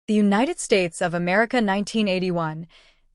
The United States of America 1981,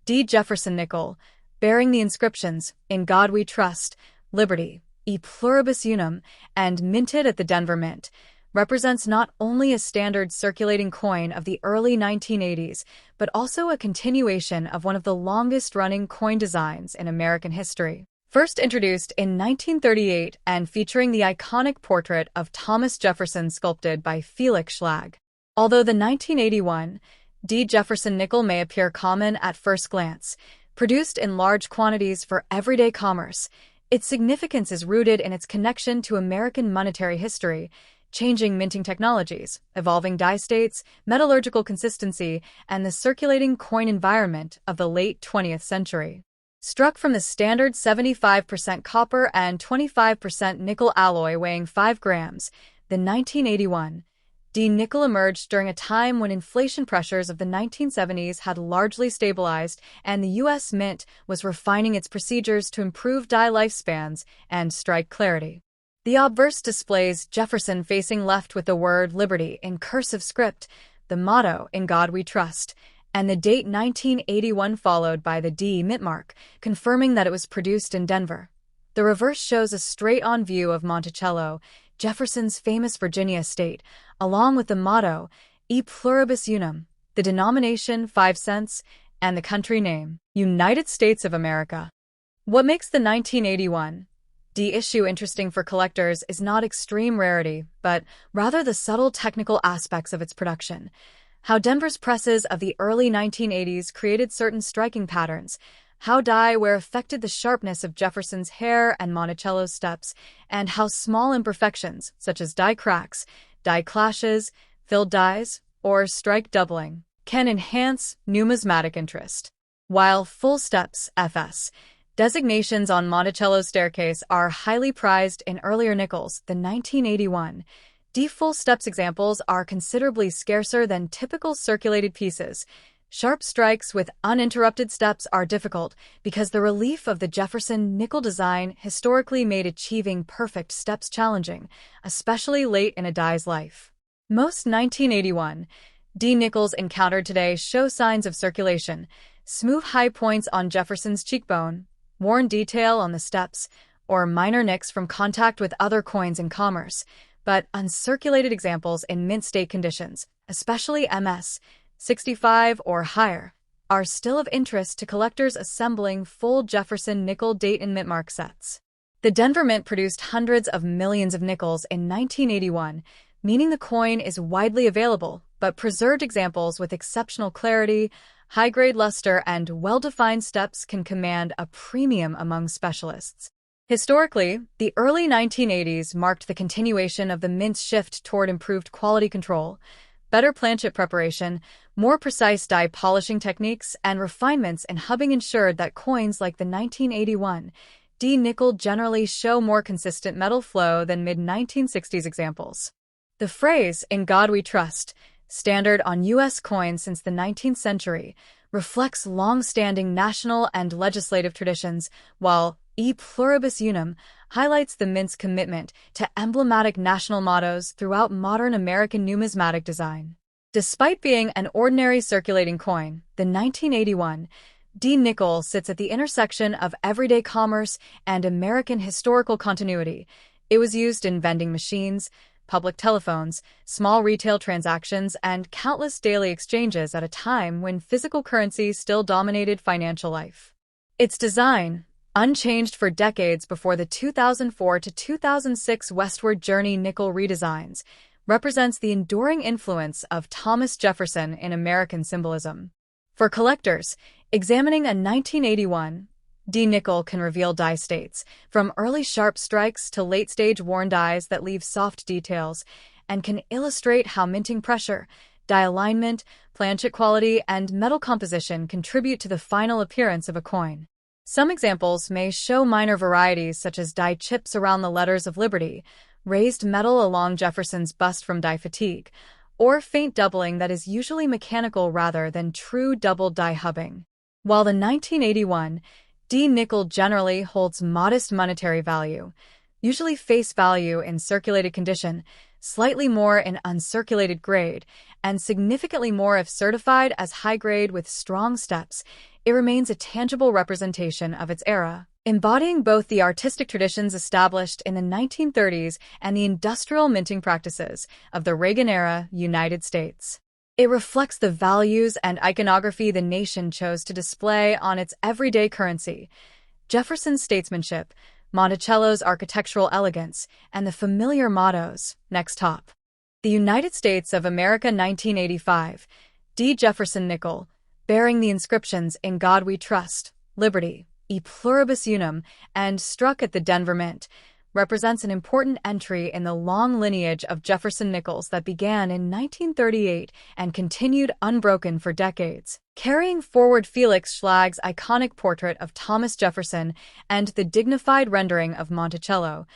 D. Jefferson nickel, bearing the inscriptions, "In God We Trust," "Liberty," "E Pluribus Unum," and minted at the Denver Mint, represents not only a standard circulating coin of the early 1980s, but also a continuation of one of the longest-running coin designs in American history. First introduced in 1938 and featuring the iconic portrait of Thomas Jefferson sculpted by Felix Schlag. Although the 1981 D. Jefferson nickel may appear common at first glance, produced in large quantities for everyday commerce, its significance is rooted in its connection to American monetary history, changing minting technologies, evolving die states, metallurgical consistency, and the circulating coin environment of the late 20th century. Struck from the standard 75% copper and 25% nickel alloy weighing 5 grams, the 1981 D nickel emerged during a time when inflation pressures of the 1970s had largely stabilized and the U.S. Mint was refining its procedures to improve die lifespans and strike clarity. The obverse displays Jefferson facing left with the word "Liberty" in cursive script, the motto "In God We Trust," and the date 1981 followed by the D mint mark, confirming that it was produced in Denver. The reverse shows a straight-on view of Monticello, Jefferson's famous Virginia estate, along with the motto, "E Pluribus Unum," the denomination 5 cents, and the country name, United States of America. What makes the 1981 D issue interesting for collectors is not extreme rarity, but rather the subtle technical aspects of its production. How Denver's presses of the early 1980s created certain striking patterns, how die wear affected the sharpness of Jefferson's hair and Monticello's steps, and how small imperfections, such as die cracks, die clashes, filled dies, or strike doubling, can enhance numismatic interest. While full steps, FS, designations on Monticello's staircase are highly prized in earlier nickels, the 1981 D full steps examples are considerably scarcer than typical circulated pieces. Sharp strikes with uninterrupted steps are difficult because the relief of the Jefferson nickel design historically made achieving perfect steps challenging, especially late in a die's life. Most 1981 D nickels encountered today show signs of circulation, smooth high points on Jefferson's cheekbone, worn detail on the steps, or minor nicks from contact with other coins in commerce, but uncirculated examples in mint state conditions, especially MS 65 or higher, are still of interest to collectors assembling full Jefferson nickel date and mint mark sets. The Denver Mint produced hundreds of millions of nickels in 1981, meaning the coin is widely available, but preserved examples with exceptional clarity, high-grade luster, and well-defined steps can command a premium among specialists. Historically, the early 1980s marked the continuation of the Mint's shift toward improved quality control, better planchet preparation, more precise die polishing techniques, and refinements in hubbing ensured that coins like the 1981 D nickel generally show more consistent metal flow than mid-1960s examples. The phrase, "In God We Trust," standard on U.S. coins since the 19th century, reflects long-standing national and legislative traditions, while "E Pluribus Unum" highlights the Mint's commitment to emblematic national mottos throughout modern American numismatic design. Despite being an ordinary circulating coin, the 1981 D nickel sits at the intersection of everyday commerce and American historical continuity. It was used in vending machines, public telephones, small retail transactions, and countless daily exchanges at a time when physical currency still dominated financial life. Its design, unchanged for decades before the 2004 to 2006 Westward Journey nickel redesigns, represents the enduring influence of Thomas Jefferson in American symbolism. For collectors, examining a 1981 D nickel can reveal die states, from early sharp strikes to late-stage worn dies that leave soft details, and can illustrate how minting pressure, die alignment, planchet quality, and metal composition contribute to the final appearance of a coin. Some examples may show minor varieties such as die chips around the letters of Liberty, raised metal along Jefferson's bust from die fatigue, or faint doubling that is usually mechanical rather than true double die hubbing. While the 1981 D nickel generally holds modest monetary value, usually face value in circulated condition, slightly more in uncirculated grade, and significantly more if certified as high-grade with strong steps. It remains a tangible representation of its era, embodying both the artistic traditions established in the 1930s and the industrial minting practices of the Reagan-era United States. It reflects the values and iconography the nation chose to display on its everyday currency. Jefferson's statesmanship, Monticello's architectural elegance, and the familiar mottos, next top. The United States of America 1985, D. Jefferson nickel, bearing the inscriptions "In God We Trust," "Liberty," "E Pluribus Unum," and struck at the Denver Mint, represents an important entry in the long lineage of Jefferson nickels that began in 1938 and continued unbroken for decades, carrying forward Felix Schlag's iconic portrait of Thomas Jefferson and the dignified rendering of Monticello,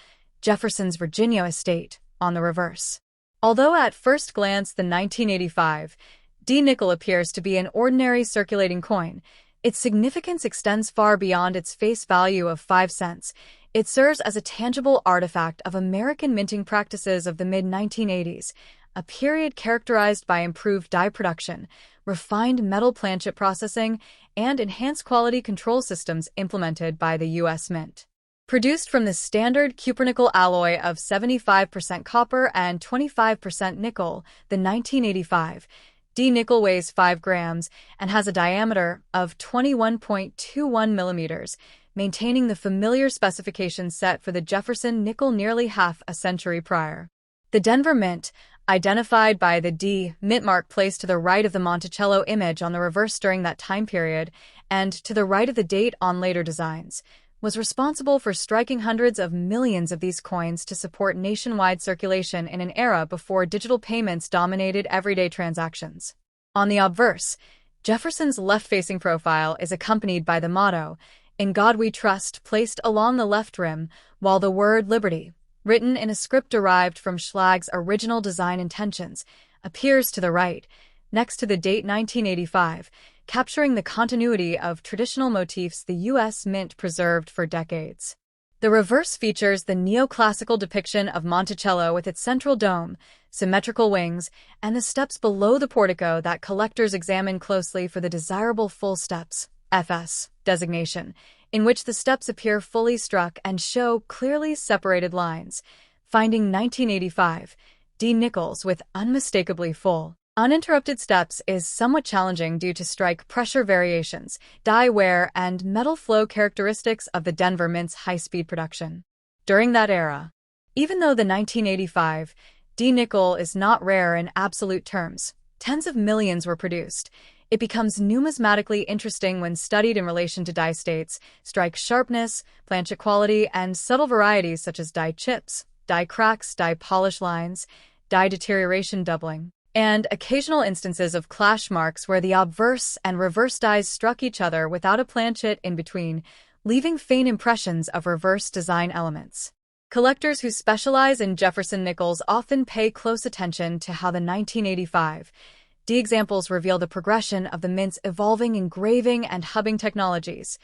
Jefferson's Virginia estate, on the reverse. Although at first glance the 1985 D nickel appears to be an ordinary circulating coin, its significance extends far beyond its face value of 5 cents. It serves as a tangible artifact of American minting practices of the mid-1980s, a period characterized by improved die production, refined metal planchet processing, and enhanced quality control systems implemented by the U.S. Mint. Produced from the standard cupronickel alloy of 75% copper and 25% nickel, the 1985 D nickel weighs 5 grams and has a diameter of 21.21 millimeters, maintaining the familiar specifications set for the Jefferson nickel nearly half a century prior. The Denver Mint, identified by the D mint mark placed to the right of the Monticello image on the reverse during that time period, and to the right of the date on later designs, was responsible for striking hundreds of millions of these coins to support nationwide circulation in an era before digital payments dominated everyday transactions. On the obverse, Jefferson's left-facing profile is accompanied by the motto, "In God We Trust," placed along the left rim, while the word "Liberty," written in a script derived from Schlag's original design intentions, appears to the right, next to the date 1985, capturing the continuity of traditional motifs the U.S. Mint preserved for decades. The reverse features the neoclassical depiction of Monticello with its central dome, symmetrical wings, and the steps below the portico that collectors examine closely for the desirable full steps (FS) designation, in which the steps appear fully struck and show clearly separated lines, finding 1985 D nickels with unmistakably full, uninterrupted steps is somewhat challenging due to strike pressure variations, die wear, and metal flow characteristics of the Denver Mint's high-speed production. During that era, even though the 1985 D nickel is not rare in absolute terms, tens of millions were produced. It becomes numismatically interesting when studied in relation to die states, strike sharpness, planchet quality, and subtle varieties such as die chips, die cracks, die polish lines, die deterioration doubling, and occasional instances of clash marks where the obverse and reverse dies struck each other without a planchet in between, leaving faint impressions of reverse design elements. Collectors who specialize in Jefferson nickels often pay close attention to how the 1985 D examples reveal the progression of the Mint's evolving engraving and hubbing technologies.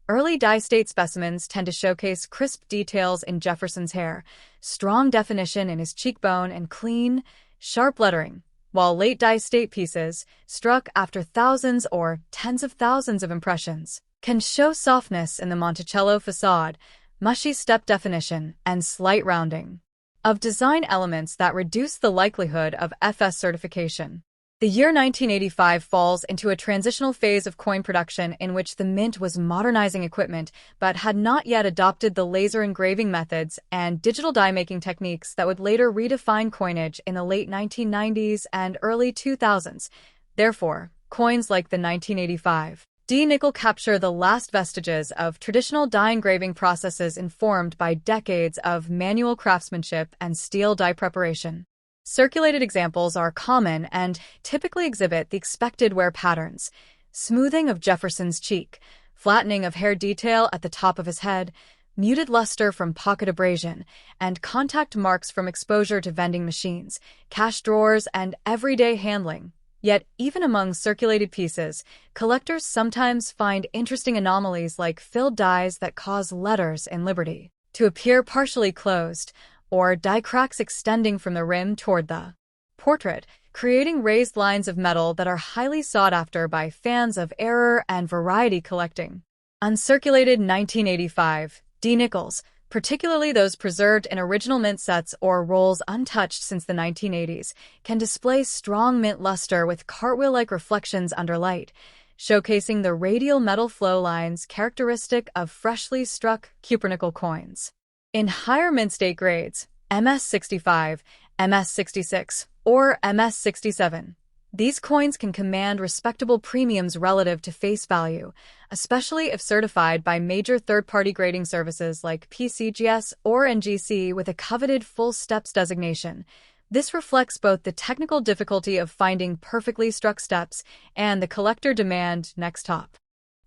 Early die-state specimens tend to showcase crisp details in Jefferson's hair, strong definition in his cheekbone, and clean, sharp lettering, while late die-state pieces, struck after thousands or tens of thousands of impressions, can show softness in the Monticello facade, mushy step definition, and slight rounding of design elements that reduce the likelihood of FS certification. The year 1985 falls into a transitional phase of coin production in which the Mint was modernizing equipment but had not yet adopted the laser engraving methods and digital die-making techniques that would later redefine coinage in the late 1990s and early 2000s. Therefore, coins like the 1985 D nickel capture the last vestiges of traditional die engraving processes informed by decades of manual craftsmanship and steel die preparation. Circulated examples are common and typically exhibit the expected wear patterns: smoothing of Jefferson's cheek, flattening of hair detail at the top of his head, muted luster from pocket abrasion, and contact marks from exposure to vending machines, cash drawers, and everyday handling. Yet, even among circulated pieces, collectors sometimes find interesting anomalies like filled dies that cause letters in Liberty to appear partially closed, or die cracks extending from the rim toward the portrait, creating raised lines of metal that are highly sought after by fans of error and variety collecting. Uncirculated 1985 D nickels, particularly those preserved in original mint sets or rolls untouched since the 1980s, can display strong mint luster with cartwheel-like reflections under light, showcasing the radial metal flow lines characteristic of freshly struck cupronickel coins. In higher mint state grades, MS65, MS66, or MS67, these coins can command respectable premiums relative to face value, especially if certified by major third-party grading services like PCGS or NGC with a coveted full steps designation. This reflects both the technical difficulty of finding perfectly struck steps and the collector demand next top.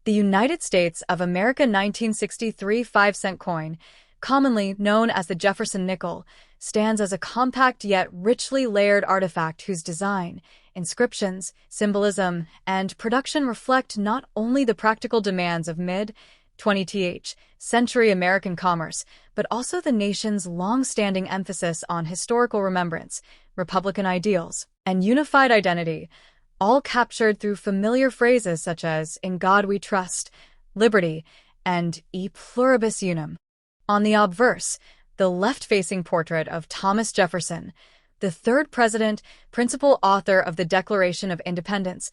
The United States of America 1963 5-cent coin, commonly known as the Jefferson nickel, stands as a compact yet richly layered artifact whose design, inscriptions, symbolism, and production reflect not only the practical demands of mid-20th century American commerce, but also the nation's long-standing emphasis on historical remembrance, Republican ideals, and unified identity, all captured through familiar phrases such as "In God We Trust," "Liberty," and "E pluribus unum." On the obverse, the left-facing portrait of Thomas Jefferson, the third president, principal author of the Declaration of Independence,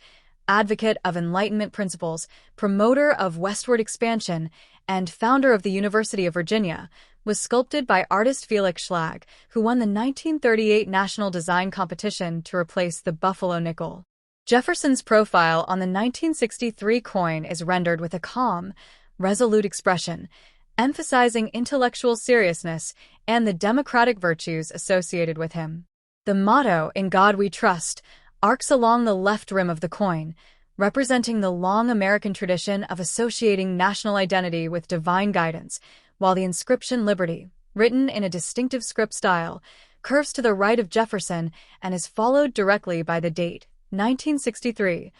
advocate of Enlightenment principles, promoter of westward expansion, and founder of the University of Virginia, was sculpted by artist Felix Schlag, who won the 1938 National Design Competition to replace the Buffalo nickel. Jefferson's profile on the 1963 coin is rendered with a calm, resolute expression, emphasizing intellectual seriousness and the democratic virtues associated with him. The motto, "In God We Trust," arcs along the left rim of the coin, representing the long American tradition of associating national identity with divine guidance, while the inscription "Liberty," written in a distinctive script style, curves to the right of Jefferson and is followed directly by the date, 1963,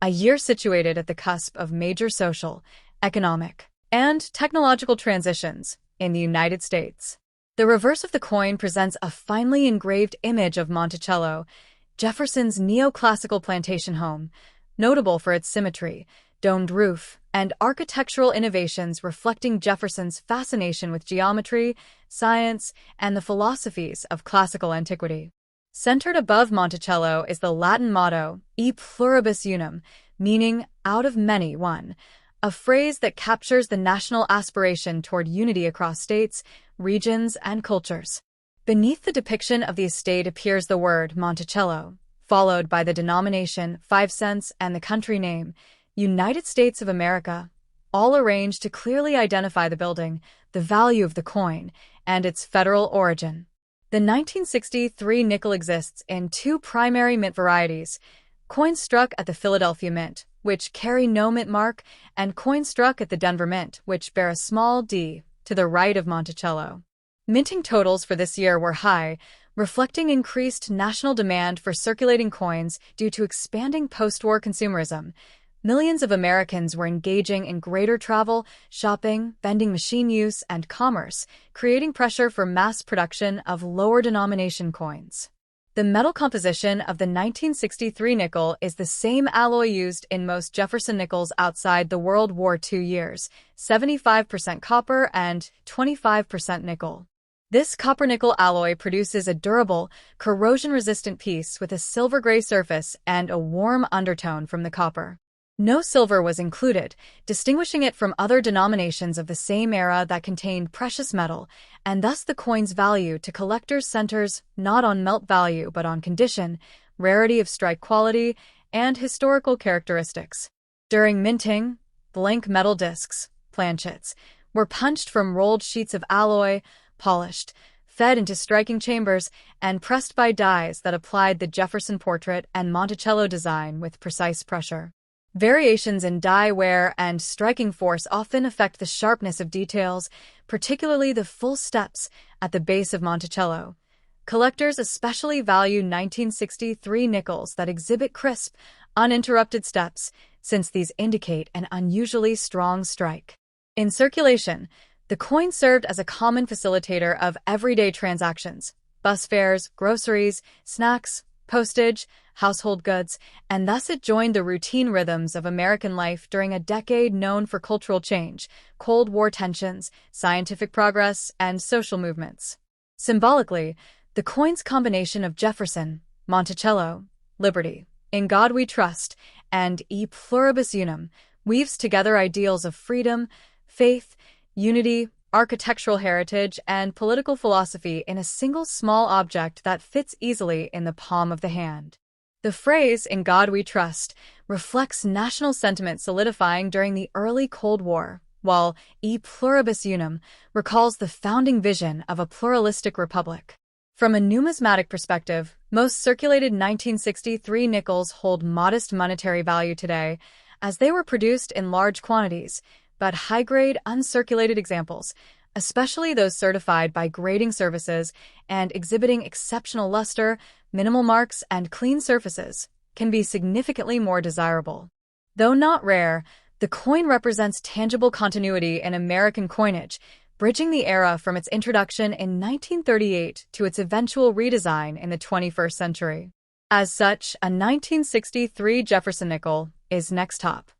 a year situated at the cusp of major social, economic, and technological transitions in the United States. The reverse of the coin presents a finely engraved image of Monticello, Jefferson's neoclassical plantation home, notable for its symmetry, domed roof, and architectural innovations reflecting Jefferson's fascination with geometry, science, and the philosophies of classical antiquity. Centered above Monticello is the Latin motto, "E pluribus unum," meaning "out of many, one," a phrase that captures the national aspiration toward unity across states, regions, and cultures. Beneath the depiction of the estate appears the word Monticello, followed by the denomination 5 cents and the country name, United States of America, all arranged to clearly identify the building, the value of the coin, and its federal origin. The 1963 nickel exists in two primary mint varieties: coins struck at the Philadelphia Mint, which carry no mint mark, and coins struck at the Denver Mint, which bear a small d to the right of Monticello. Minting totals for this year were high, reflecting increased national demand for circulating coins due to expanding post-war consumerism. Millions of Americans were engaging in greater travel, shopping, vending machine use, and commerce, creating pressure for mass production of lower-denomination coins. The metal composition of the 1963 nickel is the same alloy used in most Jefferson nickels outside the World War II years, 75% copper and 25% nickel. This copper-nickel alloy produces a durable, corrosion-resistant piece with a silver-gray surface and a warm undertone from the copper. No silver was included, distinguishing it from other denominations of the same era that contained precious metal, and thus the coin's value to collectors centers not on melt value but on condition, rarity of strike quality, and historical characteristics. During minting, blank metal discs, planchets, were punched from rolled sheets of alloy, polished, fed into striking chambers, and pressed by dies that applied the Jefferson portrait and Monticello design with precise pressure. Variations in die wear and striking force often affect the sharpness of details, particularly the full steps at the base of Monticello. Collectors especially value 1963 nickels that exhibit crisp, uninterrupted steps, since these indicate an unusually strong strike. In circulation, the coin served as a common facilitator of everyday transactions: bus fares, groceries, snacks, postage, household goods, and thus it joined the routine rhythms of American life during a decade known for cultural change, Cold War tensions, scientific progress, and social movements. Symbolically, the coin's combination of Jefferson, Monticello, liberty, in God we trust, and e pluribus unum weaves together ideals of freedom, faith, unity, architectural heritage, and political philosophy in a single small object that fits easily in the palm of the hand. The phrase, "In God we trust," reflects national sentiment solidifying during the early Cold War, while e pluribus unum recalls the founding vision of a pluralistic republic. From a numismatic perspective, most circulated 1963 nickels hold modest monetary value today, as they were produced in large quantities, but high-grade uncirculated examples, especially those certified by grading services and exhibiting exceptional luster, minimal marks, and clean surfaces, can be significantly more desirable. Though not rare, the coin represents tangible continuity in American coinage, bridging the era from its introduction in 1938 to its eventual redesign in the 21st century. As such, a 1963 Jefferson nickel is next top.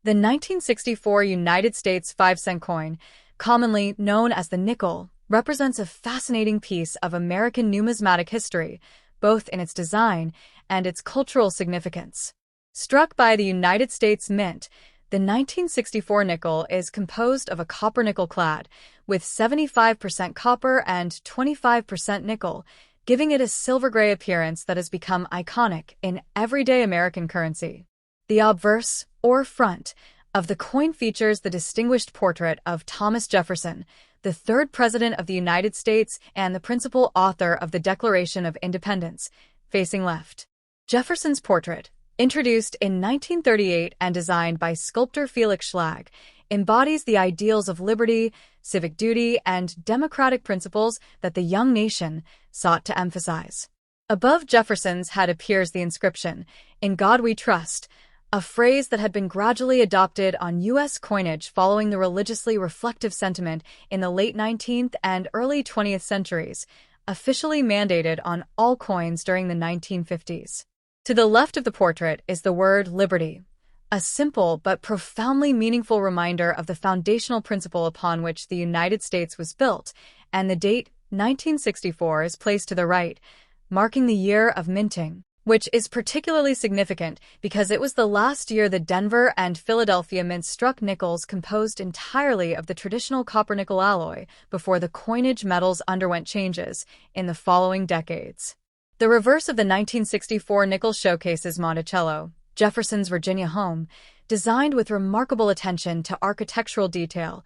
The 1964 United States 5-cent coin, commonly known as the nickel, represents a fascinating piece of American numismatic history, both in its design and its cultural significance. Struck by the United States Mint, the 1964 nickel is composed of a copper-nickel clad, with 75% copper and 25% nickel, giving it a silver-gray appearance that has become iconic in everyday American currency. The obverse, or front, of the coin features the distinguished portrait of Thomas Jefferson, the third President of the United States and the principal author of the Declaration of Independence, facing left. Jefferson's portrait, introduced in 1938 and designed by sculptor Felix Schlag, embodies the ideals of liberty, civic duty, and democratic principles that the young nation sought to emphasize. Above Jefferson's head appears the inscription, "In God we trust," a phrase that had been gradually adopted on U.S. coinage following the religiously reflective sentiment in the late 19th and early 20th centuries, officially mandated on all coins during the 1950s. To the left of the portrait is the word liberty, a simple but profoundly meaningful reminder of the foundational principle upon which the United States was built, and the date 1964 is placed to the right, marking the year of minting, which is particularly significant because it was the last year the Denver and Philadelphia mints struck nickels composed entirely of the traditional copper-nickel alloy before the coinage metals underwent changes in the following decades. The reverse of the 1964 nickel showcases Monticello, Jefferson's Virginia home, designed with remarkable attention to architectural detail,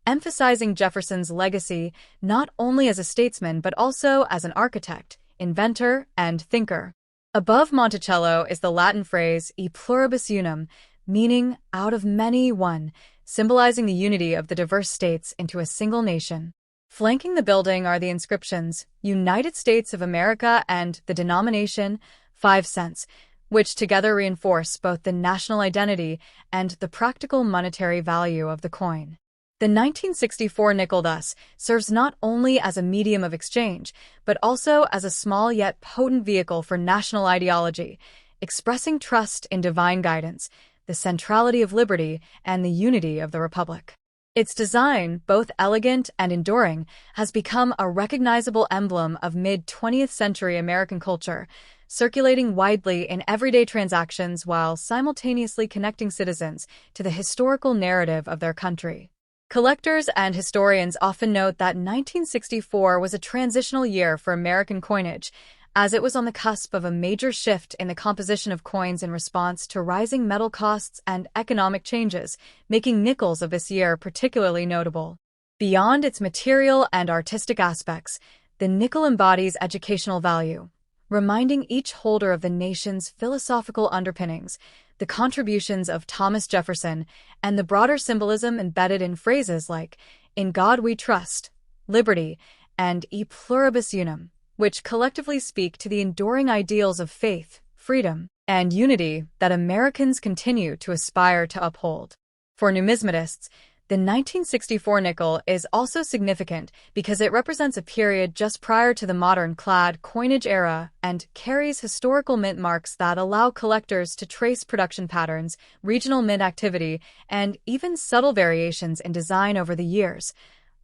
emphasizing Jefferson's legacy not only as a statesman but also as an architect, inventor, and thinker. Above Monticello is the Latin phrase e pluribus unum, meaning out of many one, symbolizing the unity of the diverse states into a single nation. Flanking the building are the inscriptions United States of America and the denomination 5 cents, which together reinforce both the national identity and the practical monetary value of the coin. The 1964 nickel thus serves not only as a medium of exchange, but also as a small yet potent vehicle for national ideology, expressing trust in divine guidance, the centrality of liberty, and the unity of the Republic. Its design, both elegant and enduring, has become a recognizable emblem of mid-20th century American culture, circulating widely in everyday transactions while simultaneously connecting citizens to the historical narrative of their country. Collectors and historians often note that 1964 was a transitional year for American coinage, as it was on the cusp of a major shift in the composition of coins in response to rising metal costs and economic changes, making nickels of this year particularly notable. Beyond its material and artistic aspects, the nickel embodies educational value, reminding each holder of the nation's philosophical underpinnings, the contributions of Thomas Jefferson, and the broader symbolism embedded in phrases like, "In God we trust," liberty, and e pluribus unum, which collectively speak to the enduring ideals of faith, freedom, and unity that Americans continue to aspire to uphold. For numismatists, The 1964 nickel is also significant because it represents a period just prior to the modern clad coinage era and carries historical mint marks that allow collectors to trace production patterns, regional mint activity, and even subtle variations in design over the years,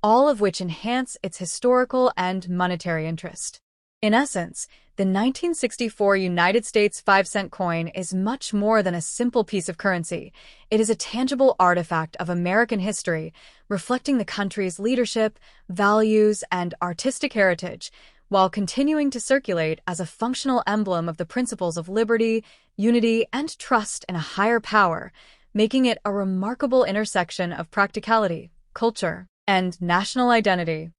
all of which enhance its historical and monetary interest. In essence, the 1964 United States 5-cent coin is much more than a simple piece of currency. It is a tangible artifact of American history, reflecting the country's leadership, values, and artistic heritage, while continuing to circulate as a functional emblem of the principles of liberty, unity, and trust in a higher power, making it a remarkable intersection of practicality, culture, and national identity.